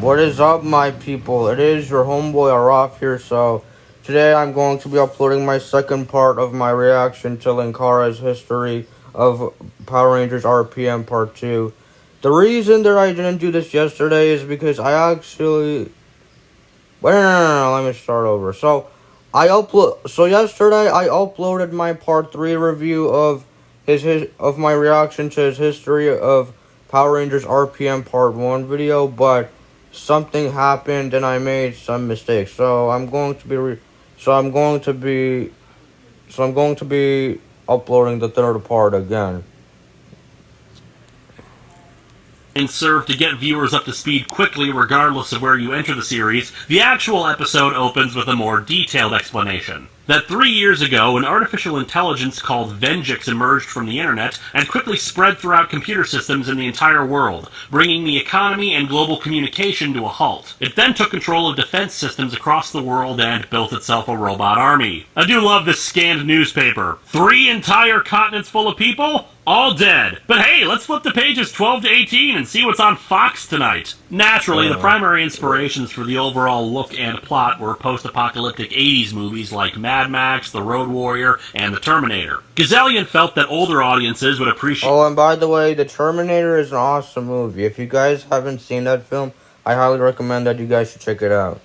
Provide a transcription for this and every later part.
What is up, my people? It is your homeboy Araf here, so today I'm going to be uploading my second part of my reaction to Linkaras' history of Power Rangers RPM Part 2. The reason that I didn't do this yesterday is because I actually... No, let me start over. So yesterday I uploaded my Part 3 review of of my reaction to his history of Power Rangers RPM Part 1 video, but something happened and I made some mistakes. So I'm going to be uploading the third part again. And serve to get viewers up to speed quickly regardless of where you enter the series, the actual episode opens with a more detailed explanation. That 3 years ago, an artificial intelligence called Venjix emerged from the internet and quickly spread throughout computer systems in the entire world, bringing the economy and global communication to a halt. It then took control of defense systems across the world and built itself a robot army. I do love this scanned newspaper. 3 entire continents full of people? All dead. But hey, let's flip to pages 12 to 18 and see what's on Fox tonight. Naturally, the primary inspirations for the overall look and plot were post-apocalyptic 80s movies like Mad Max, The Road Warrior, and The Terminator. Gazelian felt that older audiences would appreciate... Oh, and by the way, The Terminator is an awesome movie. If you guys haven't seen that film, I highly recommend that you guys should check it out.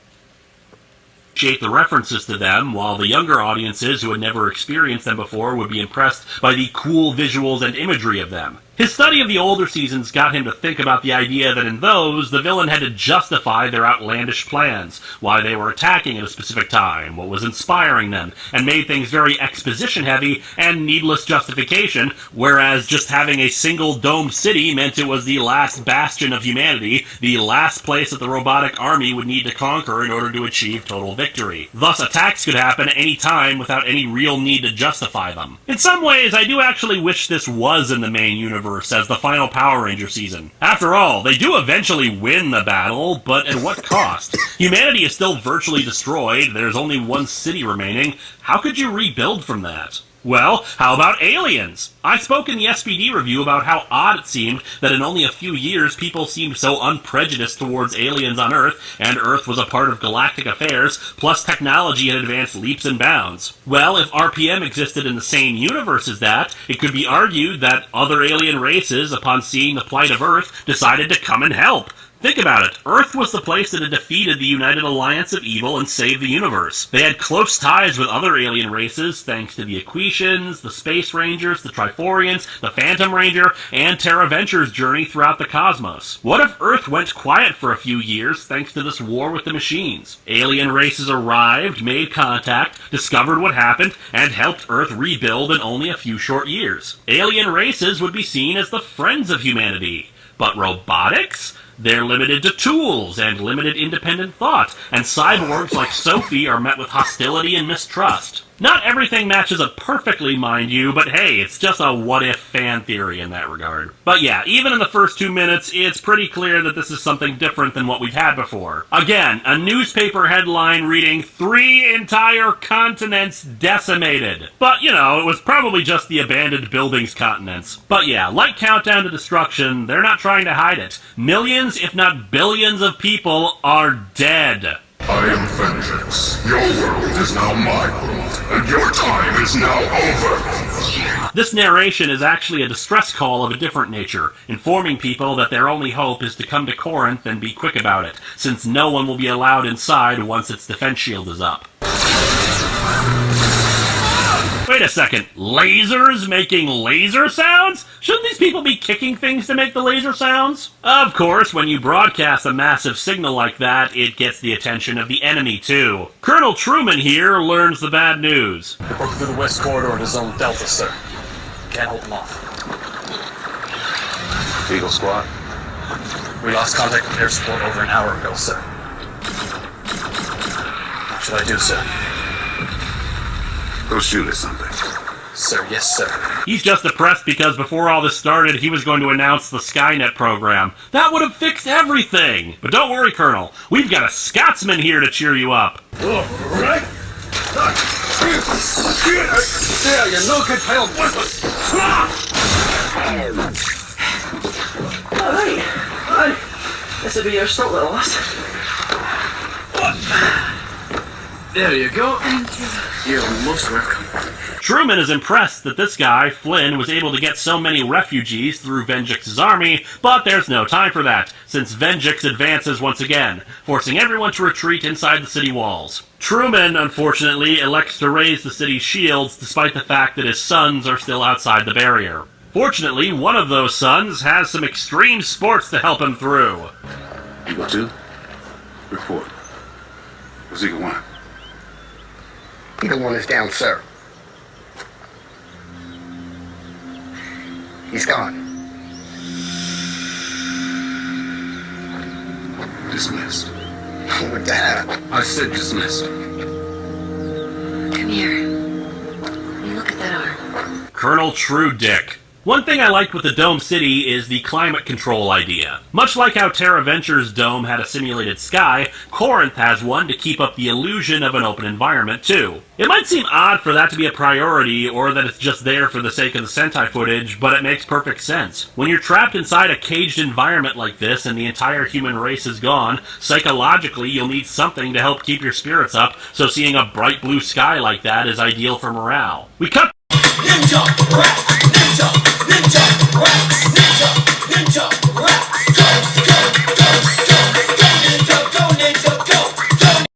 The references to them, while the younger audiences who had never experienced them before would be impressed by the cool visuals and imagery of them. His study of the older seasons got him to think about the idea that in those, the villain had to justify their outlandish plans, why they were attacking at a specific time, what was inspiring them, and made things very exposition-heavy and needless justification, whereas just having a single domed city meant it was the last bastion of humanity, the last place that the robotic army would need to conquer in order to achieve total victory. Thus, attacks could happen at any time without any real need to justify them. In some ways, I do actually wish this was in the main universe as the final Power Ranger season. After all, they do eventually win the battle, but at what cost? Humanity is still virtually destroyed, there's only one city remaining. How could you rebuild from that? Well, how about aliens? I spoke in the SPD review about how odd it seemed that in only a few years people seemed so unprejudiced towards aliens on Earth, and Earth was a part of galactic affairs, plus technology had advanced leaps and bounds. Well, if RPM existed in the same universe as that, it could be argued that other alien races, upon seeing the plight of Earth, decided to come and help. Think about it. Earth was the place that had defeated the United Alliance of Evil and saved the universe. They had close ties with other alien races, thanks to the Equitians, the Space Rangers, the Triforians, the Phantom Ranger, and Terra Venture's journey throughout the cosmos. What if Earth went quiet for a few years, thanks to this war with the machines? Alien races arrived, made contact, discovered what happened, and helped Earth rebuild in only a few short years. Alien races would be seen as the friends of humanity. But robotics? They're limited to tools and limited independent thought, and cyborgs like Sophie are met with hostility and mistrust. Not everything matches up perfectly, mind you, but hey, it's just a what-if fan theory in that regard. But yeah, even in the first 2 minutes, it's pretty clear that this is something different than what we've had before. Again, a newspaper headline reading 3 entire continents decimated. But, you know, it was probably just the abandoned buildings continents. But yeah, like Countdown to Destruction, they're not trying to hide it. Millions, if not billions of people are dead. I am Venjix. Your world is now my world, and your time is now over. This narration is actually a distress call of a different nature, informing people that their only hope is to come to Corinth and be quick about it, since no one will be allowed inside once its defense shield is up. Wait a second, lasers making laser sounds? Shouldn't these people be kicking things to make the laser sounds? Of course, when you broadcast a massive signal like that, it gets the attention of the enemy too. Colonel Truman here learns the bad news. They're broken through the west corridor to Zone Delta, sir. Can't hold them off. Eagle Squad? We lost contact with air support over an hour ago, sir. What should I do, sir? Go shoot at something. Sir, yes, sir. He's just depressed because before all this started, he was going to announce the Skynet program. That would have fixed everything! But don't worry, Colonel. We've got a Scotsman here to cheer you up. Oh, right? There, you no good pale weapon! Hey, This will be your start, little lass. There you go. Thank you. You're most welcome. Truman is impressed that this guy, Flynn, was able to get so many refugees through Venjix's army, but there's no time for that, since Venjix advances once again, forcing everyone to retreat inside the city walls. Truman, unfortunately, elects to raise the city's shields despite the fact that his sons are still outside the barrier. Fortunately, one of those sons has some extreme sports to help him through. Eagle 2, report. Where's Eagle 1? Eagle 1 is down, sir. He's gone. Dismissed. What the hell? I said dismissed. Come here. You look at that arm. Colonel True Dick. One thing I liked with the Dome City is the climate control idea. Much like how Terra Venture's dome had a simulated sky, Corinth has one to keep up the illusion of an open environment, too. It might seem odd for that to be a priority, or that it's just there for the sake of the Sentai footage, but it makes perfect sense. When you're trapped inside a caged environment like this and the entire human race is gone, psychologically you'll need something to help keep your spirits up, so seeing a bright blue sky like that is ideal for morale. We cut Ninja Breath!